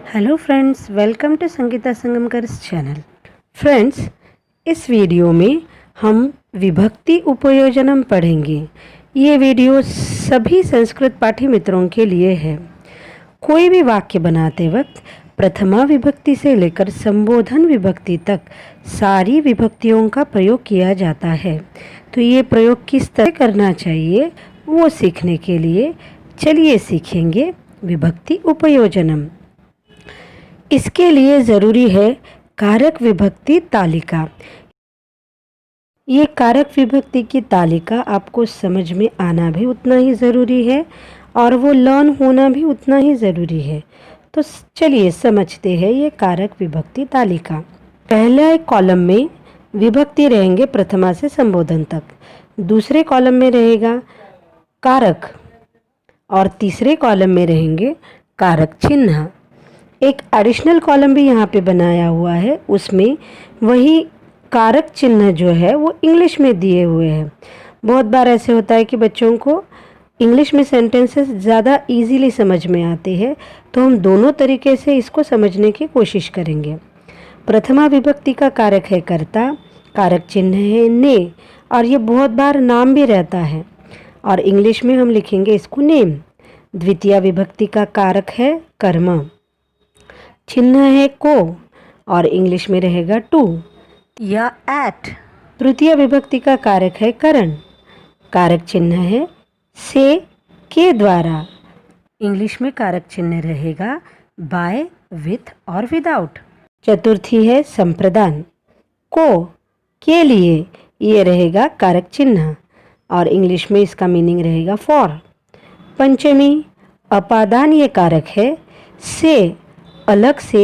Hello friends, welcome to Sangeeta संगमकर्स channel. Friends, इस video में हम विभक्ति उपयोजनम पढ़ेंगे। ये वीडियो सभी संस्कृत पाठी मित्रों के लिए है। कोई भी वाक्य बनाते वक्त प्रथमा विभक्ति से लेकर संबोधन विभक्ति तक सारी विभक्तियों का प्रयोग किया जाता है। तो ये प्रयोग किस तरह करना चाहिए वो सीखने के लिए चलिए सीखेंगे विभक्ति उपयोजनम। इसके लिए ज़रूरी है कारक विभक्ति तालिका। ये कारक विभक्ति की तालिका आपको समझ में आना भी उतना ही ज़रूरी है और वो लर्न होना भी उतना ही ज़रूरी है। तो चलिए समझते हैं ये कारक विभक्ति तालिका। पहले कॉलम में विभक्ति रहेंगे प्रथमा से संबोधन तक, दूसरे कॉलम में रहेगा कारक और तीसरे कॉलम में रहेंगे कारक चिन्ह। एक एडिशनल कॉलम भी यहाँ पे बनाया हुआ है, उसमें वही कारक चिन्ह जो है वो इंग्लिश में दिए हुए हैं। बहुत बार ऐसे होता है कि बच्चों को इंग्लिश में सेंटेंसेस ज़्यादा इजीली समझ में आते हैं, तो हम दोनों तरीके से इसको समझने की कोशिश करेंगे। प्रथमा विभक्ति का कारक है कर्ता, कारक चिन्ह है ने, और ये बहुत बार नाम भी रहता है और इंग्लिश में हम लिखेंगे इसको नेम। द्वितीय विभक्ति का कारक है कर्म, चिन्ह है को और इंग्लिश में रहेगा टू या एट। तृतीय विभक्ति का कारक है करण, कारक चिन्ह है से के द्वारा, इंग्लिश में कारक चिन्ह रहेगा बाय, विथ और विदाउट। चतुर्थी है संप्रदान, को के लिए, ये रहेगा कारक चिन्ह और इंग्लिश में इसका मीनिंग रहेगा फॉर। पंचमी अपादान, ये कारक है से, अलग से,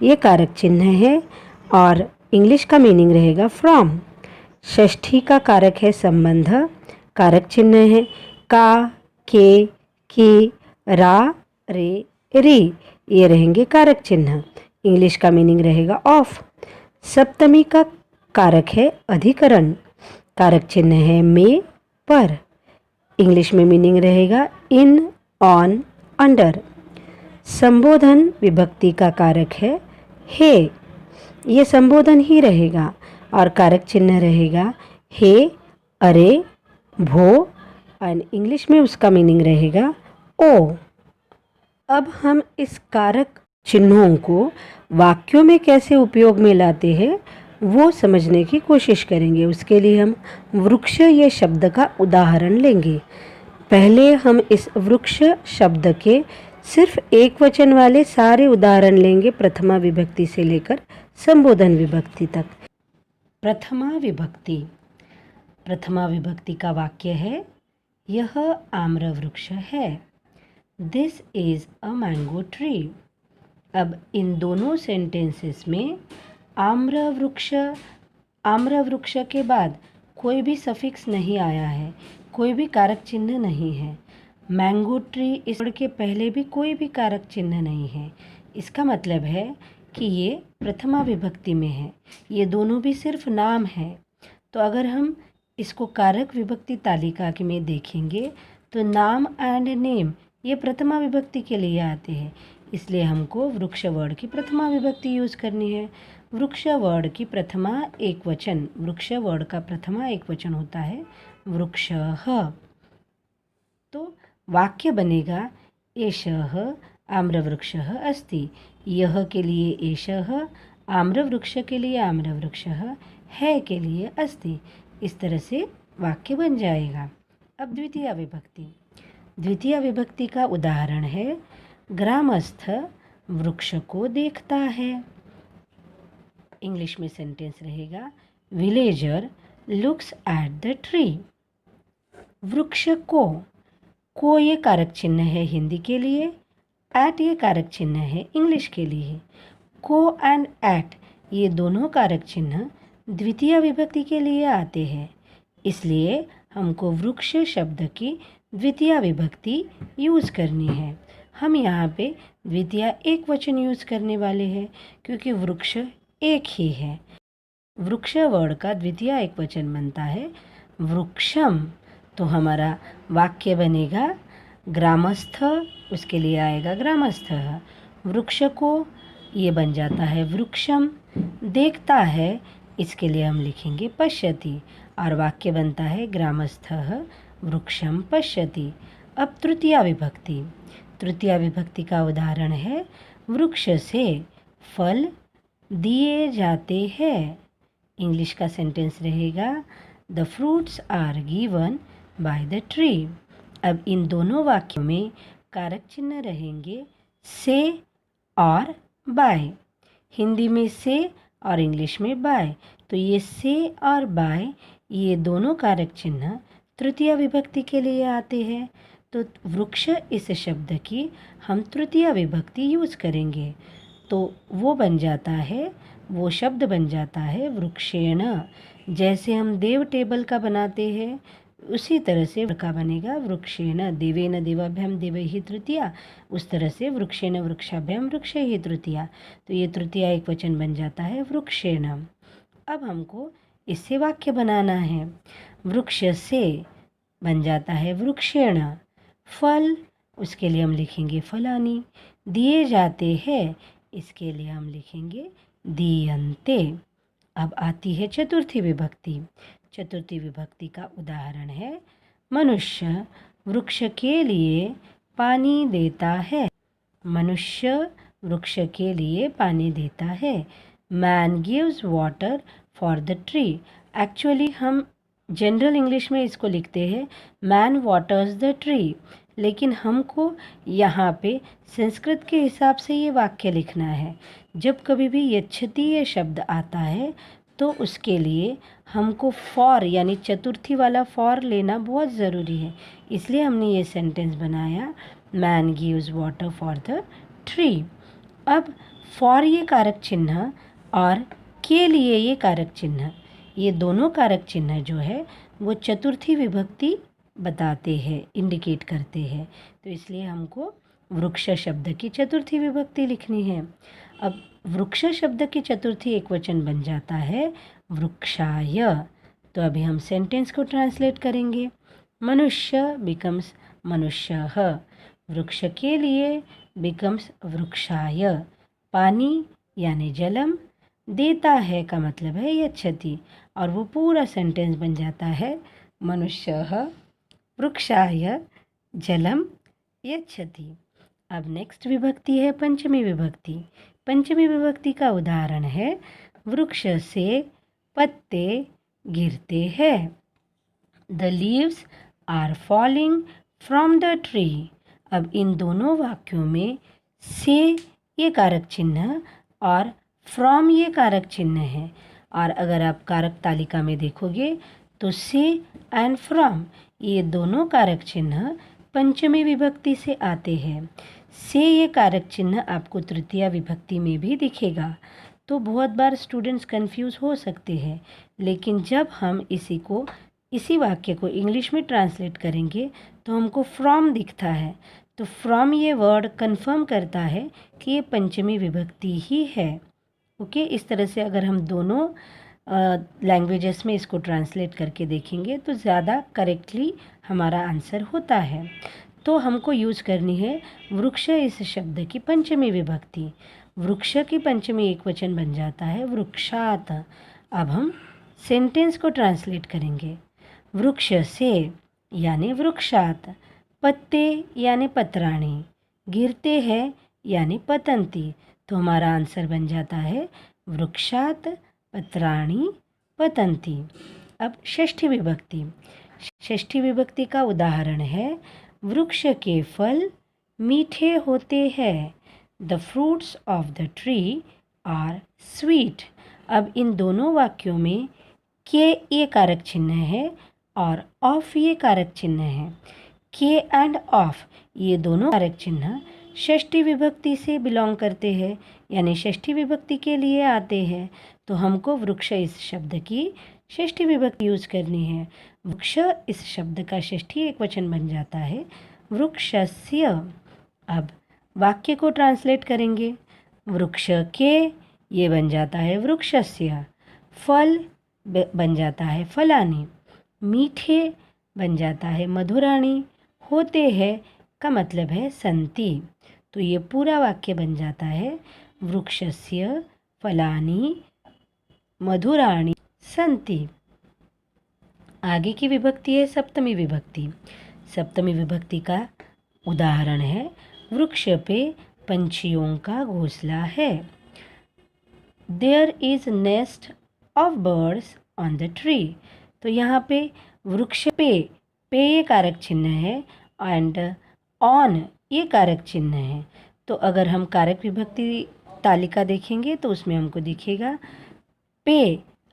ये कारक चिन्ह है और इंग्लिश का मीनिंग रहेगा फ्रॉम। षष्ठी का कारक है संबंध, कारक चिन्ह है का, के, की, रा, रे, री, ये रहेंगे कारक चिन्ह, इंग्लिश का मीनिंग रहेगा ऑफ। सप्तमी का कारक है अधिकरण, कारक चिन्ह है में, पर, इंग्लिश में मीनिंग रहेगा इन, ऑन, अंडर। संबोधन विभक्ति का कारक है हे, ये संबोधन ही रहेगा और कारक चिन्ह रहेगा हे, अरे, भो और इंग्लिश में उसका मीनिंग रहेगा ओ। अब हम इस कारक चिन्हों को वाक्यों में कैसे उपयोग में लाते हैं वो समझने की कोशिश करेंगे। उसके लिए हम वृक्ष ये शब्द का उदाहरण लेंगे। पहले हम इस वृक्ष शब्द के सिर्फ एक वचन वाले सारे उदाहरण लेंगे, प्रथमा विभक्ति से लेकर संबोधन विभक्ति तक। प्रथमा विभक्ति, प्रथमा विभक्ति का वाक्य है यह आम्र वृक्ष है, this is a mango tree. अब इन दोनों सेंटेंसेस में आम्र वृक्ष के बाद कोई भी सफिक्स नहीं आया है, कोई भी कारक चिन्ह नहीं है। मैंगो ट्री, इस वर्ड के पहले भी कोई भी कारक चिन्ह नहीं है। इसका मतलब है कि ये प्रथमा विभक्ति में है, ये दोनों भी सिर्फ नाम है। तो अगर हम इसको कारक विभक्ति तालिका में देखेंगे तो नाम एंड नेम ये प्रथमा विभक्ति के लिए आते हैं, इसलिए हमको वृक्ष वर्ड की प्रथमा विभक्ति यूज़ करनी है। वृक्ष वर्ड की प्रथमा एक वचन, वृक्ष वर्ड का प्रथमा एक वचन होता है वृक्षः। तो वाक्य बनेगा एषः आम्रवृक्षः अस्ति, यह के लिए एषः, आम्रवृक्ष के लिए आम्रवृक्षः, है के लिए अस्ति। इस तरह से वाक्य बन जाएगा। अब द्वितीय विभक्ति, द्वितीय विभक्ति का उदाहरण है ग्रामस्थ वृक्ष को देखता है, इंग्लिश में सेंटेंस रहेगा villager looks at the tree. वृक्ष को ये कारक चिन्ह है हिंदी के लिए, एट ये कारक चिन्ह है इंग्लिश के लिए। को एंड एट ये दोनों कारक चिन्ह द्वितीय विभक्ति के लिए आते हैं, इसलिए हमको वृक्ष शब्द की द्वितीय विभक्ति यूज़ करनी है। हम यहाँ पे द्वितीय एक वचन यूज़ करने वाले हैं क्योंकि वृक्ष एक ही है। वृक्ष वर्ड का द्वितीय एक वचन बनता है वृक्षम। तो हमारा वाक्य बनेगा ग्रामस्थ, उसके लिए आएगा ग्रामस्थः, वृक्ष को, ये बन जाता है वृक्षम। देखता है, इसके लिए हम लिखेंगे पश्यति, और वाक्य बनता है ग्रामस्थः वृक्षम पश्यति। अब तृतीया विभक्ति। तृतीया विभक्ति का उदाहरण है वृक्ष से फल दिए जाते हैं। इंग्लिश का सेंटेंस रहेगा the fruits are given by the tree. अब इन दोनों वाक्यों में कारक चिन्ह रहेंगे से और बाय। हिंदी में से और इंग्लिश में बाय। तो ये से और बाय, ये दोनों कारक चिन्ह तृतीया विभक्ति के लिए आते हैं। तो वृक्ष इस शब्द की हम तृतीया विभक्ति यूज़ करेंगे, तो वो बन जाता है, वो शब्द बन जाता है वृक्षेण। जैसे हम देव टेबल का बनाते हैं उसी तरह से का बनेगा वृक्षेण। देवेन देवाभ्याम देवैहि तृतीया, उस तरह से वृक्षेण वृक्षाभ्याम वृक्षैहि तृतीया। तो ये तृतीया एक वचन बन जाता है वृक्षेण। अब हमको इससे वाक्य बनाना है। वृक्ष से बन जाता है वृक्षेण। फल, उसके लिए हम लिखेंगे फलानि। दिए जाते हैं, इसके लिए हम लिखेंगे दीयन्ते। अब आती है चतुर्थी विभक्ति। चतुर्थी विभक्ति का उदाहरण है मनुष्य वृक्ष के लिए पानी देता है। मनुष्य वृक्ष के लिए पानी देता है। Man gives water for the tree. Actually हम जनरल इंग्लिश में इसको लिखते हैं मैन वाटर्स द ट्री, लेकिन हमको यहाँ पे संस्कृत के हिसाब से ये वाक्य लिखना है। जब कभी भी यच्छति शब्द आता है तो उसके लिए हमको फॉर यानी चतुर्थी वाला फॉर लेना बहुत ज़रूरी है। इसलिए हमने ये सेंटेंस बनाया man gives water for the tree. अब फॉर ये कारक चिन्ह और के लिए ये कारक चिन्ह, ये दोनों कारक चिन्ह जो है वो चतुर्थी विभक्ति बताते हैं, इंडिकेट करते हैं। तो इसलिए हमको वृक्ष शब्द की चतुर्थी विभक्ति लिखनी है। अब वृक्ष शब्द की चतुर्थी एक वचन बन जाता है वृक्षाय। तो अभी हम सेंटेंस को ट्रांसलेट करेंगे। मनुष्य बिकम्स मनुष्यः। वृक्ष के लिए बिकम्स वृक्षाय। पानी यानी जलम, देता है का मतलब है यच्छति, और वो पूरा सेंटेंस बन जाता है मनुष्यः वृक्षाय जलम यच्छति। अब नेक्स्ट विभक्ति है पंचमी विभक्ति। पंचमी विभक्ति का उदाहरण है वृक्ष से पत्ते गिरते हैं। The leaves are falling from the tree. अब इन दोनों वाक्यों में से ये कारक चिन्ह और फ्रॉम ये कारक चिन्ह है। और अगर आप कारक तालिका में देखोगे तो से एंड फ्रॉम ये दोनों कारक चिन्ह पंचमी विभक्ति से आते हैं। से ये कारक चिन्ह आपको तृतीया विभक्ति में भी दिखेगा। तो बहुत बार स्टूडेंट्स कंफ्यूज हो सकते हैं, लेकिन जब हम इसी वाक्य को इंग्लिश में ट्रांसलेट करेंगे तो हमको फ्रॉम दिखता है। तो फ्रॉम ये वर्ड कंफर्म करता है कि ये पंचमी विभक्ति ही है। ओके, इस तरह से अगर हम दोनों लैंग्वेजेस में इसको ट्रांसलेट करके देखेंगे तो ज़्यादा करेक्टली हमारा आंसर होता है। तो हमको यूज़ करनी है वृक्ष इस शब्द की पंचमी विभक्ति। वृक्ष की पंचमी एक वचन बन जाता है वृक्षात। अब हम सेंटेंस को ट्रांसलेट करेंगे। वृक्ष से यानी वृक्षात, पत्ते यानी पत्राणी, गिरते हैं यानी पतंती। तो हमारा आंसर बन जाता है वृक्षात पत्राणी पतंती। अब षष्ठी विभक्ति। षष्ठी विभक्ति का उदाहरण है वृक्ष के फल मीठे होते हैं। The fruits of the tree are sweet. अब इन दोनों वाक्यों में के ये कारक चिन्ह है और ऑफ ये कारक चिन्ह है। के एंड ऑफ ये दोनों कारक चिन्ह षष्ठी विभक्ति से बिलोंग करते हैं, यानी षष्ठी विभक्ति के लिए आते हैं। तो हमको वृक्ष इस शब्द की षष्ठी विभक्ति यूज़ करनी है। वृक्ष इस शब्द का षष्ठी एक वचन बन जाता है वृक्षस्य। अब वाक्य को ट्रांसलेट करेंगे। वृक्ष के ये बन जाता है वृक्षस्य। फल बन जाता है फलानि। मीठे बन जाता है मधुराणी। होते हैं का मतलब है संति। तो ये पूरा वाक्य बन जाता है वृक्षस्य फलानि मधुराणि सन्ति। आगे की विभक्ति है सप्तमी विभक्ति। सप्तमी विभक्ति का उदाहरण है वृक्ष पे पंछियों का घोंसला है। There is nest of birds on the tree. तो यहाँ पे वृक्ष पे ये कारक चिन्ह है एंड ऑन ये कारक चिन्ह है। तो अगर हम कारक विभक्ति तालिका देखेंगे तो उसमें हमको दिखेगा पे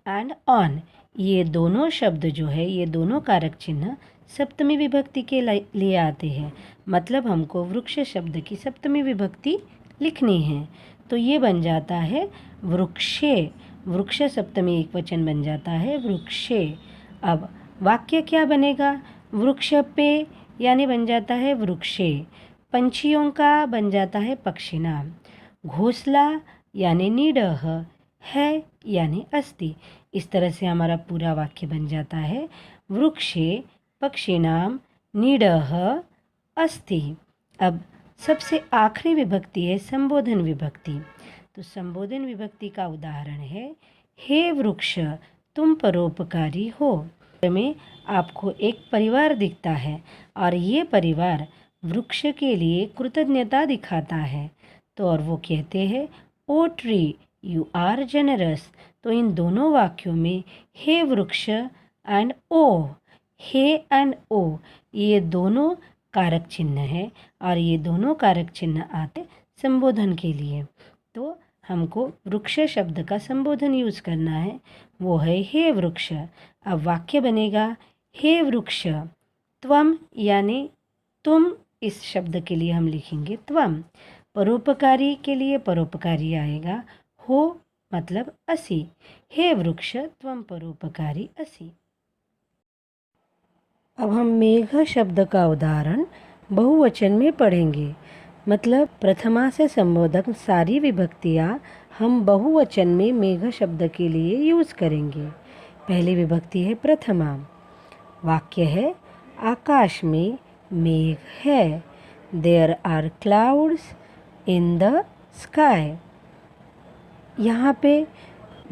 एंड ऑन, ये दोनों शब्द जो है, ये दोनों कारक चिन्ह सप्तमी विभक्ति के लिए आते हैं। मतलब हमको वृक्ष शब्द की सप्तमी विभक्ति लिखनी है। तो ये बन जाता है वृक्षे। वृक्ष सप्तमी एक वचन बन जाता है वृक्षे। अब वाक्य क्या बनेगा? वृक्ष पे यानी बन जाता है वृक्षे। पंछियों का बन जाता है पक्षिणाम। घोंसला यानी नीडह है यानी अस्ति। इस तरह से हमारा पूरा वाक्य बन जाता है वृक्षे पक्षिणाम नीडह अस्ति। अब सबसे आखिरी विभक्ति है संबोधन विभक्ति। तो संबोधन विभक्ति का उदाहरण है हे वृक्ष तुम परोपकारी हो। में आपको एक परिवार दिखता है और ये परिवार वृक्ष के लिए कृतज्ञता दिखाता है। तो और वो कहते हैं o tree you are generous. तो इन दोनों वाक्यों में हे वृक्ष एंड ओ, हे एंड ओ, ये दोनों कारक चिन्ह है और ये दोनों कारक चिन्ह आते संबोधन के लिए। तो हमको वृक्ष शब्द का संबोधन यूज़ करना है, वो है हे वृक्ष। अब वाक्य बनेगा हे वृक्ष त्वम यानी तुम। इस शब्द के लिए हम लिखेंगे त्वम। परोपकारी के लिए परोपकारी आएगा, हो मतलब असि। हे वृक्ष त्वम परोपकारी असि। अब हम मेघ शब्द का उदाहरण बहुवचन में पढ़ेंगे। मतलब प्रथमा से संबोधक सारी विभक्तियाँ हम बहुवचन में मेघ शब्द के लिए यूज़ करेंगे। पहली विभक्ति है प्रथमा। वाक्य है आकाश में मेघ है। There are clouds in the sky. यहाँ पे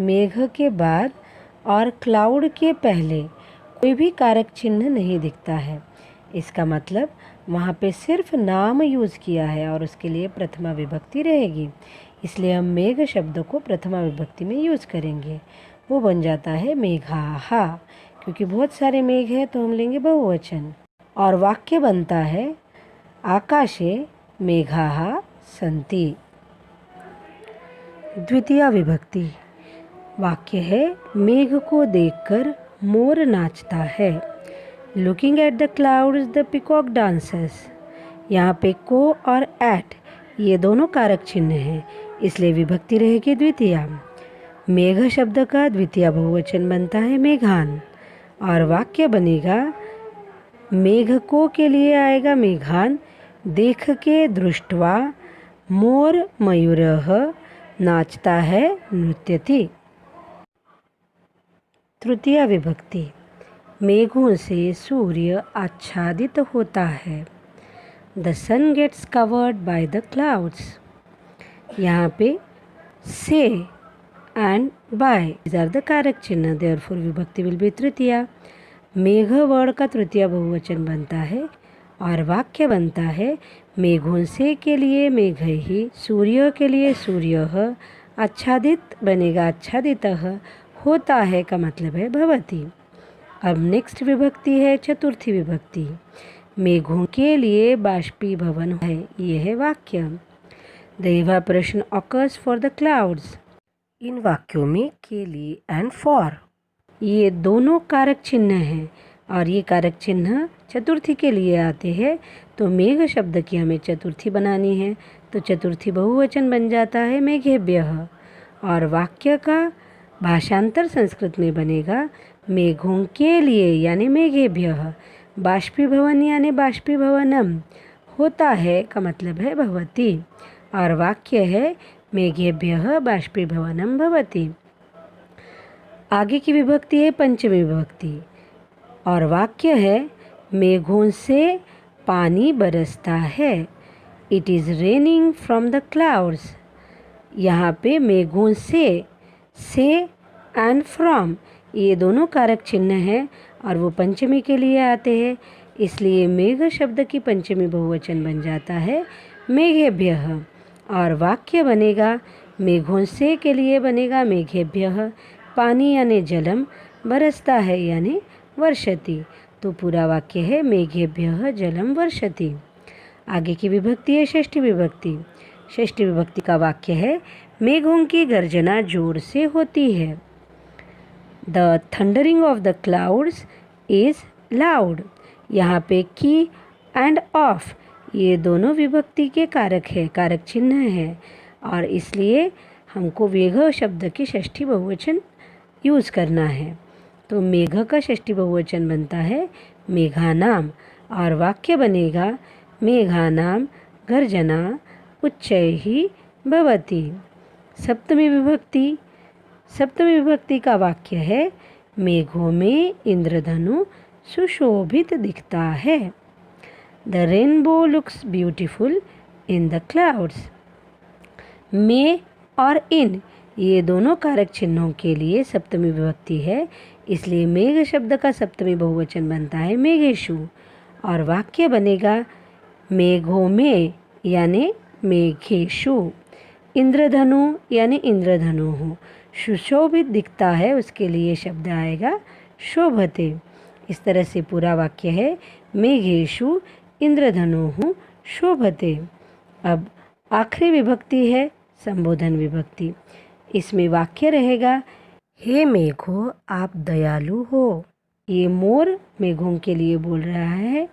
मेघ के बाद और क्लाउड के पहले कोई भी कारक चिन्ह नहीं दिखता है। इसका मतलब वहाँ पे सिर्फ नाम यूज़ किया है और उसके लिए प्रथमा विभक्ति रहेगी। इसलिए हम मेघ शब्द को प्रथमा विभक्ति में यूज़ करेंगे। वो बन जाता है मेघाहा। क्योंकि बहुत सारे मेघ हैं तो हम लेंगे बहुवचन। और वाक्य बनता है आकाशे मेघाः सन्ति। द्वितीया विभक्ति। वाक्य है मेघ को देखकर मोर नाचता है। Looking at the clouds the peacock dances. यहाँ पे को और एट ये दोनों कारक चिन्ह हैं, इसलिए विभक्ति रहेगी द्वितीया। मेघ शब्द का द्वितीया बहुवचन बनता है मेघान। और वाक्य बनेगा मेघ को के लिए आएगा मेघान। देख के दृष्ट्वा मोर मयूरः नाचता है नृत्यति। तृतीया विभक्ति। मेघों से सूर्य आच्छादित होता है। The sun gets covered by the clouds. यहाँ पे से and by these are the कारक चिन्ह, देयरफॉर विभक्ति विल बी तृतीया। मेघ वर्ड का तृतीया बहुवचन बनता है और वाक्य बनता है मेघों से के लिए मेघ ही, सूर्य के लिए सूर्य, आच्छादित बनेगा आच्छादितः, होता है का मतलब है भवति। अब नेक्स्ट विभक्ति है चतुर्थी विभक्ति। मेघों के लिए बाष्पीभवन है, ये है वाक्य। The evaporation occurs for the clouds. इन वाक्यों में के लिए एंड फॉर ये दोनों कारक चिन्ह हैं और ये कारक चिन्ह चतुर्थी के लिए आते हैं। तो मेघ शब्द की हमें चतुर्थी बनानी है, तो चतुर्थी बहुवचन बन जाता है मेघेभ्यः। और वाक्य का भाषांतर संस्कृत में बनेगा मेघों के लिए यानी मेघेभ्यः। बाष्पीभवन यानी बाष्पीभवनम, होता है का मतलब है भवति। और वाक्य है मेघेभ्यः बाष्पीभवनम भवति। आगे की विभक्ति है पंचमी विभक्ति और वाक्य है मेघों से पानी बरसता है। It is raining from the clouds. यहाँ पे मेघों से एंड फ्रॉम ये दोनों कारक चिन्ह हैं और वो पंचमी के लिए आते हैं, इसलिए मेघ शब्द की पंचमी बहुवचन बन जाता है मेघेभ्यः। और वाक्य बनेगा मेघों से के लिए बनेगा मेघेभ्यः। पानी यानी जलम, बरसता है यानी वर्षति। तो पूरा वाक्य है मेघेभ्यः जलम वर्षति। आगे की विभक्ति है षष्ठी विभक्ति। षष्ठी विभक्ति का वाक्य है मेघों की गर्जना जोर से होती है। The thundering of the clouds is loud. यहाँ पे की एंड ऑफ ये दोनों विभक्ति के कारक है, कारक चिन्ह है, और इसलिए हमको मेघ शब्द की षष्ठी बहुवचन यूज़ करना है। तो मेघ का षष्ठी बहुवचन बनता है मेघानाम और वाक्य बनेगा मेघानाम गर्जना उच्चैः भवति। सप्तमी विभक्ति। सप्तमी विभक्ति का वाक्य है मेघों में इंद्रधनु सुशोभित दिखता है। The rainbow looks beautiful in the clouds. में और इन ये दोनों कारक चिन्हों के लिए सप्तमी विभक्ति है, इसलिए मेघ शब्द का सप्तमी बहुवचन बनता है मेघेषु और वाक्य बनेगा मेघों में यानी मेघेषु। इंद्रधनु यानी इंद्रधनु हो, सुशोभित दिखता है उसके लिए शब्द आएगा शोभते। इस तरह से पूरा वाक्य है मेघेषु इंद्रधनु शोभते। अब आखिरी विभक्ति है संबोधन विभक्ति। इसमें वाक्य रहेगा हे मेघो आप दयालु हो। ये मोर मेघों के लिए बोल रहा है।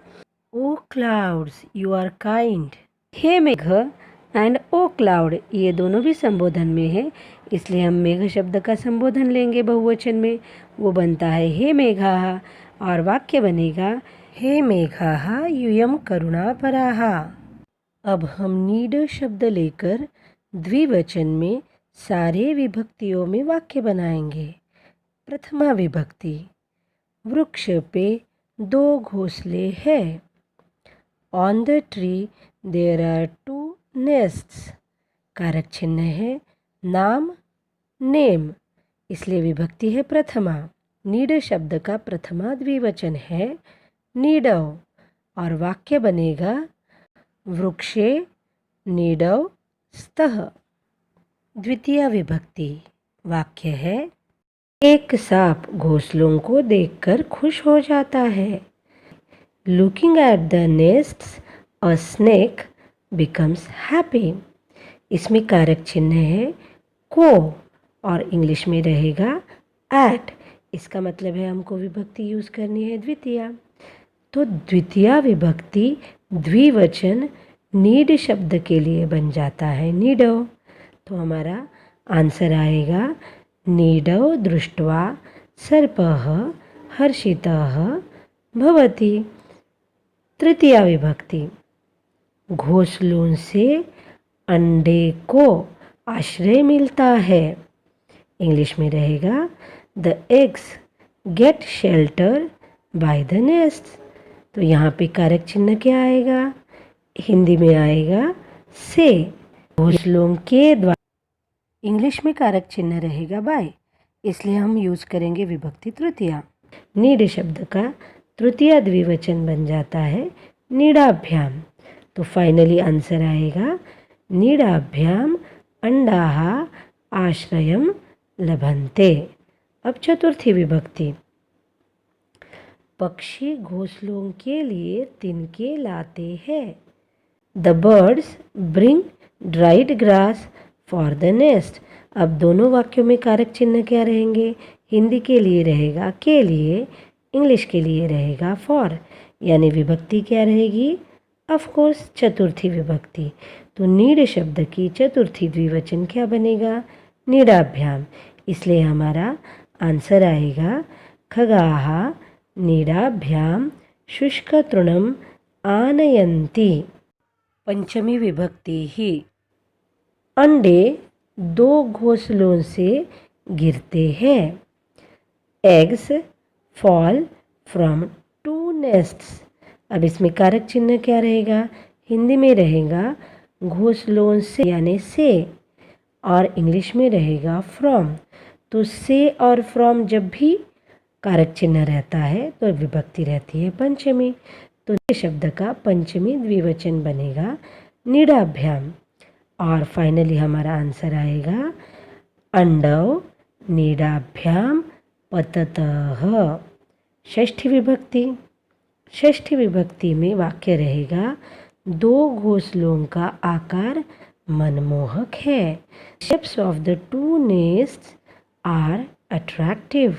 ओ क्लाउड्स यू आर काइंड। हे मेघ एंड ओ क्लाउड ये दोनों भी संबोधन में है, इसलिए हम मेघ शब्द का संबोधन लेंगे बहुवचन में। वो बनता है हे मेघाः और वाक्य बनेगा हे मेघाः यूयं करुणापराः। अब हम नीड शब्द लेकर द्विवचन में सारे विभक्तियों में वाक्य बनाएंगे। प्रथमा विभक्ति। वृक्ष पे 2 घोंसले हैं। On the tree there are 2 nests. कारक चिन्ह है नाम नेम, इसलिए विभक्ति है प्रथमा। नीड शब्द का प्रथमा द्विवचन है नीडव और वाक्य बनेगा वृक्षे नीडव स्तः। द्वितीय विभक्ति। वाक्य है एक सांप घोंसलों को देखकर खुश हो जाता है। Looking at the nests a snake becomes happy. इसमें कारक चिन्ह है को और इंग्लिश में रहेगा एट। इसका मतलब है हमको विभक्ति यूज़ करनी है द्वितीया। तो द्वितीया विभक्ति द्विवचन नीड शब्द के लिए बन जाता है नीडव। तो हमारा आंसर आएगा नीडव दृष्ट्वा सर्पः हर्षितः भवति। तृतीया विभक्ति। घोंसलों से अंडे को आश्रय मिलता है। इंग्लिश में रहेगा the eggs get shelter by the nest. तो यहाँ पे कारक चिन्ह क्या आएगा? हिंदी में आएगा से। घोंसलों के द्वारा। इंग्लिश में कारक चिन्ह रहेगा बाय, इसलिए हम यूज़ करेंगे विभक्ति तृतीया। नीड शब्द का तृतीया द्विवचन बन जाता है नीडाभ्याम। तो फाइनली आंसर आएगा नीडाभ्याम अंडाः आश्रयम लभन्ते। अब चतुर्थी विभक्ति। पक्षी घोंसलों के लिए तिनके लाते हैं। The birds bring dried grass for the nest. अब दोनों वाक्यों में कारक चिन्ह क्या रहेंगे? हिंदी के लिए रहेगा के लिए, इंग्लिश के लिए रहेगा फॉर, यानी विभक्ति क्या रहेगी? ऑफ कोर्स चतुर्थी विभक्ति। तो नीड शब्द की चतुर्थी द्विवचन क्या बनेगा? नीडाभ्याम। इसलिए हमारा आंसर आएगा खगाः नीडाभ्याम शुष्कतृणम आनयन्ति। पंचमी विभक्ति ही। अंडे 2 घोंसलों से गिरते हैं। Eggs fall from 2 nests. अब इसमें कारक चिन्ह क्या रहेगा? हिंदी में रहेगा घोंसलों से यानी से, और इंग्लिश में रहेगा फ्रॉम। तो से और फ्रॉम जब भी कारक चिन्ह रहता है तो विभक्ति रहती है पंचमी। तो ये शब्द का पंचमी द्विवचन बनेगा नीडाभ्याम। और फाइनली हमारा आंसर आएगा अंडव नीडाभ्याम पततः। षष्ठी विभक्ति। षष्ठी विभक्ति में वाक्य रहेगा दो घोंसलों का आकार मनमोहक है। Shapes of the two nests are attractive.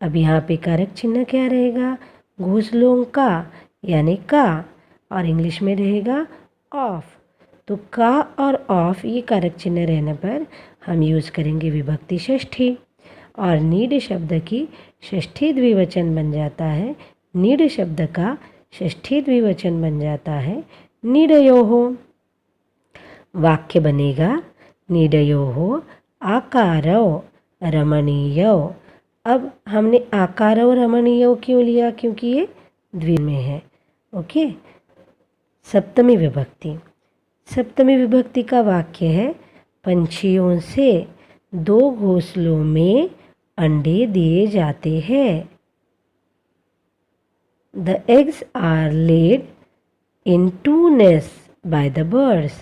अब यहाँ पे कारक चिन्ह क्या रहेगा? घोंसलों का यानी का, और इंग्लिश में रहेगा ऑफ। तो का और ऑफ ये कारक चिन्ह रहने पर हम यूज़ करेंगे विभक्ति षष्ठी, और नीड शब्द की षष्ठी द्विवचन बन जाता है। नीड शब्द का षष्ठी द्विवचन बन जाता है नीडयोः। वाक्य बनेगा नीडयोः आकारौ रमणीयौ। अब हमने आकारौ रमणीयौ क्यों लिया? क्योंकि ये द्वि में है। ओके। सप्तमी विभक्ति। सप्तमी विभक्ति का वाक्य है पंछियों से दो घोंसलों में अंडे दिए जाते हैं। The eggs are laid in two nests by the birds।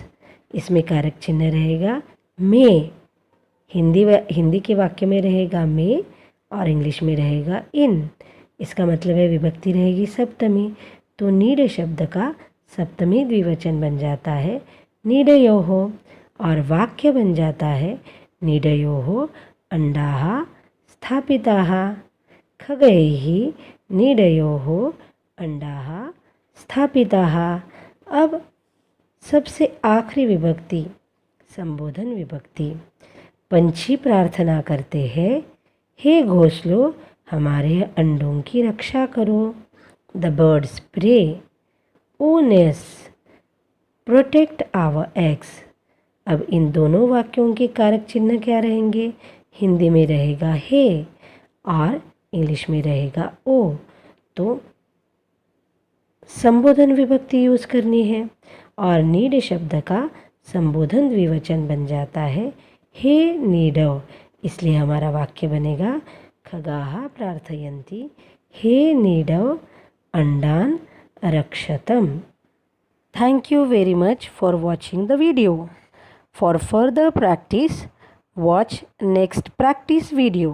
इसमें कारक चिन्ह रहेगा में। हिंदी के वाक्य में रहेगा में और इंग्लिश में रहेगा इन। इसका मतलब है विभक्ति रहेगी सप्तमी। तो नीड शब्द का सप्तमी द्विवचन बन जाता है नीडयोः, और वाक्य बन जाता है नीडयोः अंडाः स्थापिताः। खगैः नीडयोः अंडाः स्थापिताः। अब सबसे आखिरी विभक्ति संबोधन विभक्ति। पंछी प्रार्थना करते हैं, हे घोंसलों हमारे अंडों की रक्षा करो। The birds pray, o nest protect our eggs. अब इन दोनों वाक्यों के कारक चिन्ह क्या रहेंगे? हिंदी में रहेगा हे और इंग्लिश में रहेगा ओ। तो संबोधन विभक्ति यूज़ करनी है, और नीड शब्द का संबोधन द्विवचन बन जाता है हे नीडव। इसलिए हमारा वाक्य बनेगा खगाः प्रार्थयन्ति हे नीडव अंडान रक्षतम। Thank you very much for watching the video. For further practice, watch next practice video.